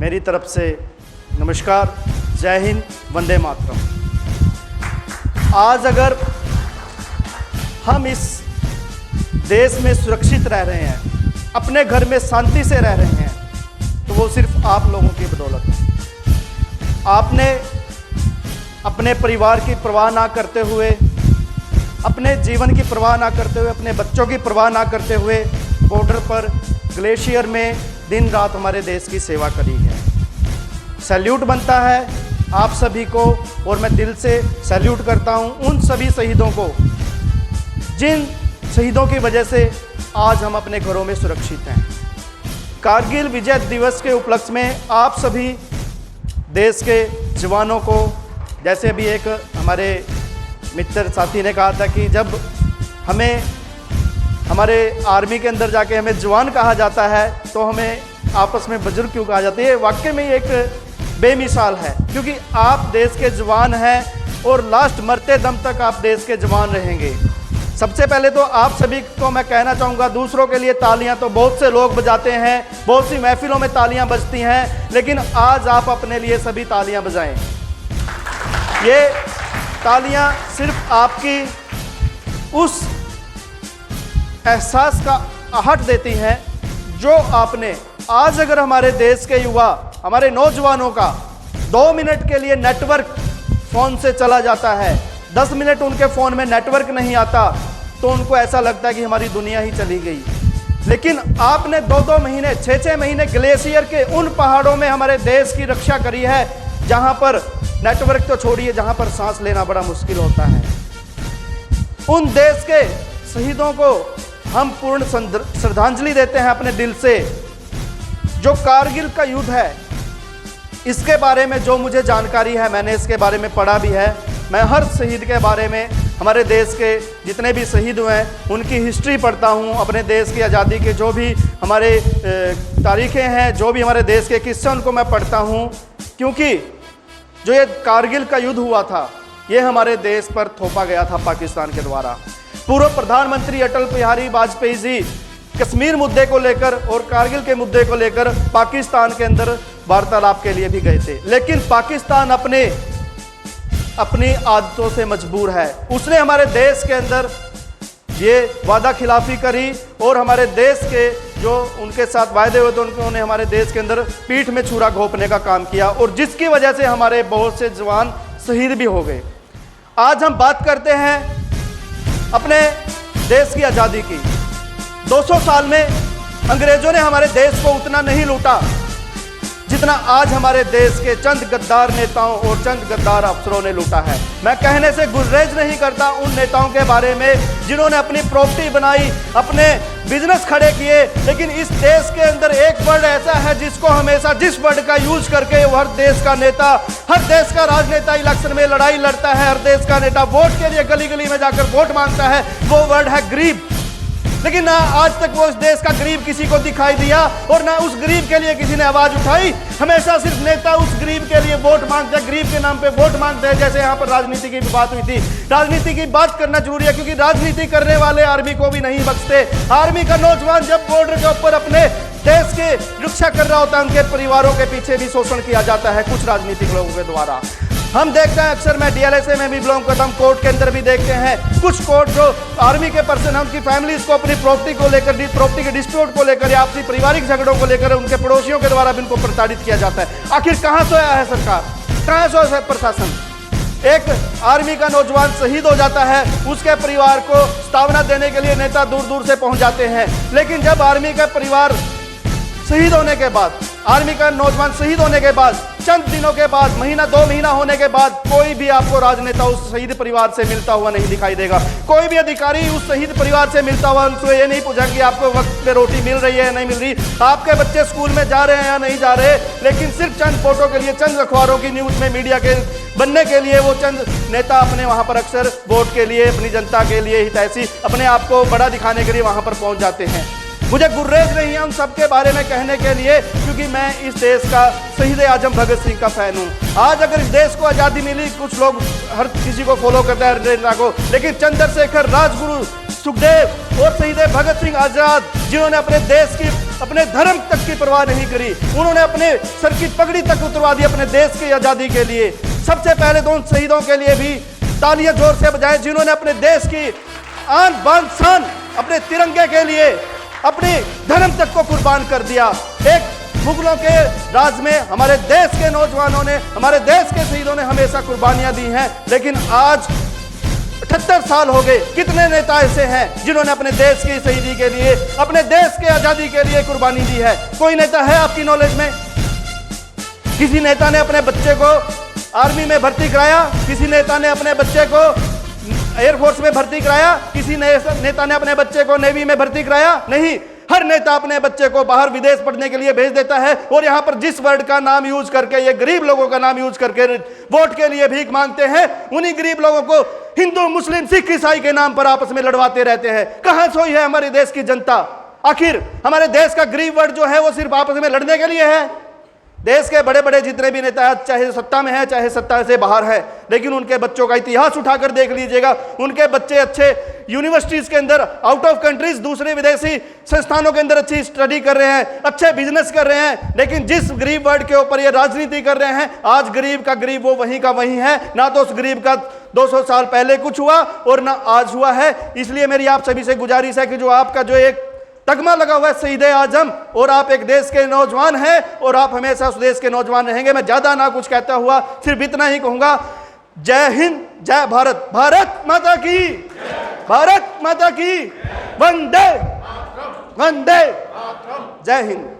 मेरी तरफ से नमस्कार, जय हिंद, वंदे मातरम। आज अगर हम इस देश में सुरक्षित रह रहे हैं, अपने घर में शांति से रह रहे हैं, तो वो सिर्फ आप लोगों की बदौलत है। आपने अपने परिवार की परवाह ना करते हुए, अपने जीवन की परवाह ना करते हुए, अपने बच्चों की परवाह ना करते हुए बॉर्डर पर ग्लेशियर में दिन रात हमारे देश की सेवा करी है। सैल्यूट बनता है आप सभी को, और मैं दिल से सैल्यूट करता हूं उन सभी शहीदों को जिन शहीदों की वजह से आज हम अपने घरों में सुरक्षित हैं। कारगिल विजय दिवस के उपलक्ष्य में आप सभी देश के जवानों को, जैसे अभी एक हमारे मित्र साथी ने कहा था कि जब हमें हमारे आर्मी के अंदर जाके हमें जवान कहा जाता है तो हमें आपस में बुजुर्ग क्यों कहा जाता है। ये वाकई में एक बेमिसाल है, क्योंकि आप देश के जवान हैं और लास्ट मरते दम तक आप देश के जवान रहेंगे। सबसे पहले तो आप सभी को मैं कहना चाहूँगा, दूसरों के लिए तालियां तो बहुत से लोग बजाते हैं, बहुत सी महफिलों में तालियां बजती हैं, लेकिन आज आप अपने लिए सभी तालियां बजाएं। ये तालियां सिर्फ आपकी उस एहसास का आहट देती हैं जो आपने आज, अगर हमारे देश के युवा, हमारे नौजवानों का 2 मिनट के लिए नेटवर्क फ़ोन से चला जाता है, 10 मिनट उनके फ़ोन में नेटवर्क नहीं आता, तो उनको ऐसा लगता है कि हमारी दुनिया ही चली गई। लेकिन आपने 2-2 महीने, 6-6 महीने ग्लेशियर के उन पहाड़ों में हमारे देश की रक्षा करी है, जहां पर नेटवर्क तो छोड़िए, जहां पर सांस लेना बड़ा मुश्किल होता है। उन देश के शहीदों को हम पूर्ण श्रद्धांजलि देते हैं अपने दिल से। जो कारगिल का युद्ध है, इसके बारे में जो मुझे जानकारी है, मैंने इसके बारे में पढ़ा भी है। मैं हर शहीद के बारे में, हमारे देश के जितने भी शहीद हुए हैं उनकी हिस्ट्री पढ़ता हूँ, अपने देश की आज़ादी के जो भी हमारे तारीखें हैं, जो भी हमारे देश के किस्से, उनको मैं पढ़ता हूँ। क्योंकि जो ये कारगिल का युद्ध हुआ था, ये हमारे देश पर थोपा गया था पाकिस्तान के द्वारा। पूर्व प्रधानमंत्री अटल बिहारी वाजपेयी जी कश्मीर मुद्दे को लेकर और कारगिल के मुद्दे को लेकर पाकिस्तान के अंदर वार्तालाप के लिए भी गए थे, लेकिन पाकिस्तान अपनी आदतों से मजबूर है। उसने हमारे देश के अंदर ये वादा खिलाफी करी और हमारे देश के जो उनके साथ वायदे हुए थे उन्होंने हमारे देश के अंदर पीठ में छुरा घोंपने का काम किया, और जिसकी वजह से हमारे बहुत से जवान शहीद भी हो गए। आज हम बात करते हैं अपने देश की आज़ादी की। 200 साल में अंग्रेजों ने हमारे देश को उतना नहीं लूटा जितना आज हमारे देश के चंद गद्दार नेताओं और चंद गद्दार अफसरों ने लूटा है। मैं कहने से गुरेज नहीं करता उन नेताओं के बारे में जिन्होंने अपनी प्रॉपर्टी बनाई, अपने बिजनेस खड़े किए, लेकिन इस देश के अंदर एक वर्ड ऐसा है जिसको हमेशा, जिस वर्ड का यूज करके हर देश का नेता, हर देश का राजनेता इलेक्शन में लड़ाई लड़ता है, हर देश का नेता वोट के लिए गली गली में जाकर वोट मांगता है, वो वर्ड है गरीब। लेकिन ना आज तक वो इस देश का गरीब किसी को दिखाई दिया और ना उस गरीब के लिए किसी ने आवाज उठाई। हमेशा सिर्फ नेता उस गरीब के लिए वोट मांगते हैं, गरीब के नाम पे वोट मांगते हैं। जैसे यहाँ पर राजनीति की बात हुई थी, राजनीति की बात करना जरूरी है, क्योंकि राजनीति करने वाले आर्मी को भी नहीं बख्शते। आर्मी का नौजवान जब बॉर्डर के ऊपर अपने देश की रक्षा कर रहा होता है, उनके परिवारों के पीछे भी शोषण किया जाता है कुछ राजनीतिक लोगों के द्वारा। हम देखते हैं अक्सर, मैं डीएलएसए में भी बिलोंग करता हूं, कोर्ट के अंदर भी देखते हैं कुछ कोर्ट जो आर्मी के पर्सन है, उनकी फैमिलीज को अपनी प्रॉपर्टी को लेकर, प्रॉपर्टी के डिस्प्यूट को लेकर या आपसी पारिवारिक झगड़ों को लेकर उनके पड़ोसियों के द्वारा भी उनको प्रताड़ित किया जाता है। आखिर कहां सोया है सरकार, कहां सोया है प्रशासन? एक आर्मी का नौजवान शहीद हो जाता है, उसके परिवार को सांत्वना देने के लिए नेता दूर दूर से पहुंच जाते हैं, लेकिन जब आर्मी का परिवार शहीद होने के बाद, आर्मी का नौजवान शहीद होने के बाद, चंद दिनों के बाद, महीना 2 महीना होने के बाद, कोई भी आपको राजनेता उस शहीद परिवार से मिलता हुआ नहीं दिखाई देगा। कोई भी अधिकारी उस शहीद परिवार से मिलता हुआ उनसे ये नहीं पूछा कि आपको वक्त पे रोटी मिल रही है या नहीं मिल रही, आपके बच्चे स्कूल में जा रहे हैं या नहीं जा रहे। लेकिन सिर्फ चंद फोटो के लिए, चंद अखबारों की न्यूज में, मीडिया के बनने के लिए वो चंद नेता अपने वहां पर अक्सर वोट के लिए, अपनी जनता के लिए, हितैषी अपने आप को बड़ा दिखाने के लिए वहां पर पहुंच जाते हैं। मुझे गुर्रेज नहीं है उन सबके बारे में कहने के लिए, क्योंकि मैं इस देश का शहीद आजम भगत सिंह का फैन हूँ। आज अगर इस देश को आज़ादी मिली, कुछ लोग हर किसी को फॉलो करते हैं, हर नेता को, लेकिन चंद्रशेखर, राजगुरु, सुखदेव और शहीद भगत सिंह आजाद, जिन्होंने अपने देश की, अपने धर्म तक की परवाह नहीं करी, उन्होंने अपने सर की पगड़ी तक उतरवा दी अपने देश की आजादी के लिए। सबसे पहले तो उन शहीदों के लिए भी तालियां जोर से बजाएं, जिन्होंने अपने देश की आन बान शान, अपने तिरंगे के लिए अपनी धर्म तक को कुर्बान कर दिया। एक मुगलों के राज में हमारे देश के नौजवानों ने, हमारे देश के शहीदों ने हमेशा कुर्बानियां दी हैं, लेकिन आज 78 साल हो गए। कितने नेता ऐसे हैं जिन्होंने अपने देश की शहीदी के लिए, अपने देश के आजादी के लिए कुर्बानी दी है? कोई नेता है आपकी नॉलेज में? किसी नेता ने अपने बच्चे को आर्मी में भर्ती कराया? किसी नेता ने अपने बच्चे को एयरफोर्स में भर्ती कराया? किसी नेता ने अपने बच्चे को नेवी में भर्ती कराया? नहीं। हर नेता अपने बच्चे को बाहर विदेश पढ़ने के लिए भेज देता है, और यहां पर जिस वर्ड का नाम यूज करके, ये गरीब लोगों का नाम यूज करके वोट के लिए भीख मांगते हैं, उन्हीं गरीब लोगों को हिंदू, मुस्लिम, सिख, ईसाई के नाम पर आपस में लड़वाते रहते हैं। कहां सोई है हमारे देश की जनता? आखिर हमारे देश का गरीब वर्ड जो है वो सिर्फ आपस में लड़ने के लिए है? देश के बड़े बड़े जितने भी नेता हैं, चाहे सत्ता में है चाहे सत्ता से बाहर है, लेकिन उनके बच्चों का इतिहास उठाकर देख लीजिएगा। उनके बच्चे अच्छे यूनिवर्सिटीज के अंदर, आउट ऑफ कंट्रीज, दूसरे विदेशी संस्थानों के अंदर अच्छी स्टडी कर रहे हैं, अच्छे बिजनेस कर रहे हैं, लेकिन जिस गरीब वर्ड के ऊपर ये राजनीति कर रहे हैं, आज गरीब का गरीब वो वहीं का वहीं है। ना तो उस गरीब का 200 साल पहले कुछ हुआ और ना आज हुआ है। इसलिए मेरी आप सभी से गुजारिश है कि जो आपका जो एक तगमा लगा हुआ है शहीद आजम, और आप एक देश के नौजवान हैं और आप हमेशा उस देश के नौजवान रहेंगे। मैं ज्यादा ना कुछ कहता हुआ सिर्फ इतना ही कहूंगा, जय हिंद, जय भारत, भारत माता की, भारत माता की, वंदे वंदे, जय हिंद।